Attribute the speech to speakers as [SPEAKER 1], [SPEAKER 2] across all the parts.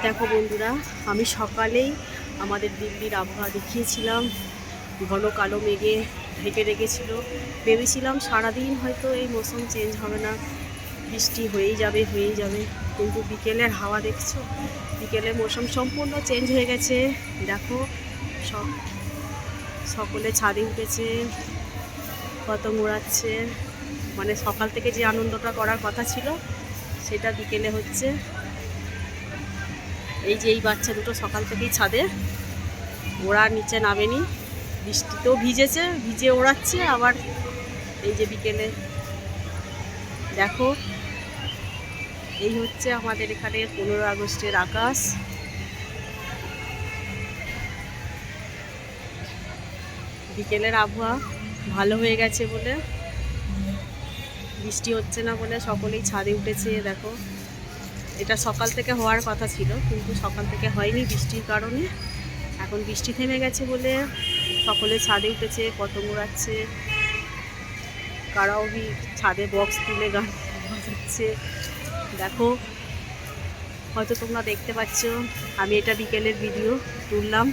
[SPEAKER 1] দেখো বন্ধুরা, আমি সকালেই আমাদের দিল্লির আবহাওয়া দেখিয়েছিলাম। ঘন কালো মেঘে ঢেকে রেখেছিল। ভেবেছিলাম সারাদিন হয়তো এই মৌসুম চেঞ্জ হবে না, বৃষ্টি হয়েই যাবে। কিন্তু বিকেলের হাওয়া দেখছো, বিকেলের মৌসুম সম্পূর্ণ চেঞ্জ হয়ে গেছে। দেখো সকলে ছাদে উঠেছে, পতঙ্গ উড়াচ্ছে। মানে সকাল থেকে যে আনন্দটা করার কথা ছিল সেটা বিকেলে হচ্ছে। এই যে এই বাচ্চা দুটো সকাল থেকেই ছাদে, ওরা নিচে নামেনি, বৃষ্টিতেও ভিজে ওড়াচ্ছে। আবার এই যে বিকেলে দেখো, এই হচ্ছে আমাদের এখানে 15 আগস্টের আকাশ। বিকেলের আবহাওয়া ভালো হয়ে গেছে বলে, বৃষ্টি হচ্ছে না বলে সকলেই ছাদে উঠেছে। দেখো, এটা সকাল থেকে হওয়ার কথা ছিল কিন্তু সকাল থেকে হয়নি বৃষ্টির কারণে। এখন বৃষ্টি থেমে গেছে বলে সকলে ছাদে উঠেছে, পতঙ্গ উড়াচ্ছে। কারাও ছাদে বক্স তুলে গান বাজাচ্ছে। দেখো, হয়তো তোমরা দেখতে পাচ্ছ, আমি এটা বিকেলের ভিডিও তুললাম।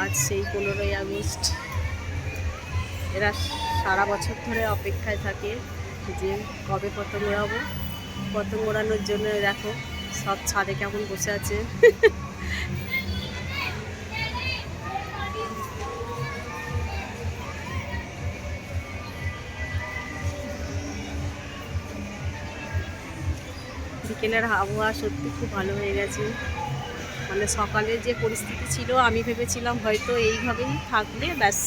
[SPEAKER 1] আজ সেই 15ই আগস্ট। এরা সারা বছর ধরে অপেক্ষায় থাকে যে কবে পতঙ্গ ওড়াবো। পতঙ্গ ওড়ানোর জন্য দেখো সব ছাদে কেমন বসে আছে। বিকেলের আবহাওয়া সত্যি খুব ভালো হয়ে গেছে। মানে সকালে যে পরিস্থিতি ছিল, আমি ভেবেছিলাম হয়তো এইভাবেই থাকলে ব্যাস,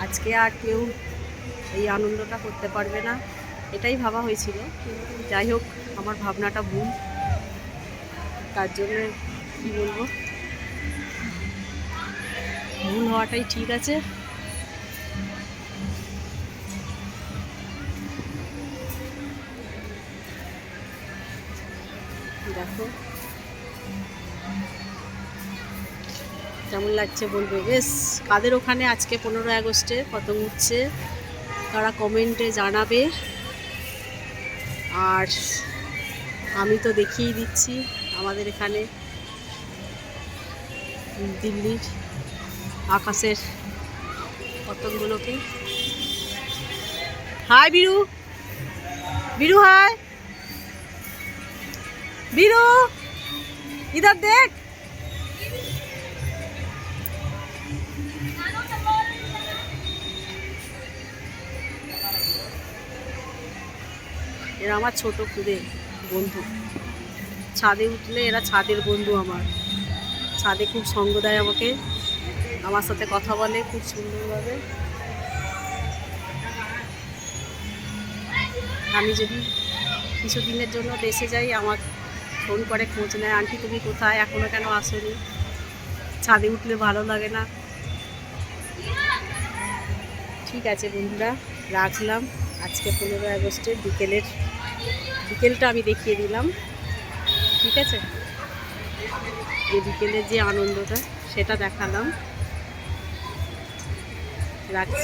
[SPEAKER 1] আজকে আর কেউ এই আনন্দটা করতে পারবে না, এটাই ভাবা হয়েছিল। কিন্তু যাই হোক, আমার ভাবনাটা ভুল। তার জন্য কী বলবো, ভুল হওয়াটাই ঠিক আছে। দেখো কেমন লাগছে বলবে। বেশ, কাদের ওখানে আজকে 15 আগস্টে পতঙ্গ উঠছে তারা কমেন্টে জানাবে। আর আমি তো দেখিয়ে দিচ্ছি আমাদের এখানে দিল্লির আকাশের পতঙ্গগুলোকে। হাই বিরু, বিরু হাই বিরু, ইধার দেখ। এরা আমার ছোট খুদে বন্ধু। ছাদে উঠলে এরা ছাদের বন্ধু আমার। ছাদে খুব সঙ্গ দেয় আমাকে, আমার সাথে কথা বলে খুব সুন্দরভাবে। আমি যদি কিছু দিনের জন্য দেশে যাই, আমার ফোন করে খোঁজ নেয়, আন্টি তুমি কোথায়, এখনও কেন আসোনি। ছাদে উঠলে ভালো লাগে না। ঠিক আছে বন্ধুরা, রাখলাম। আজকে 15 আগস্টের বিকেলটা আমি দেখিয়ে দিলাম। ঠিক আছে, যে বিকেলের যে আনন্দটা সেটা দেখালাম। রাখছি।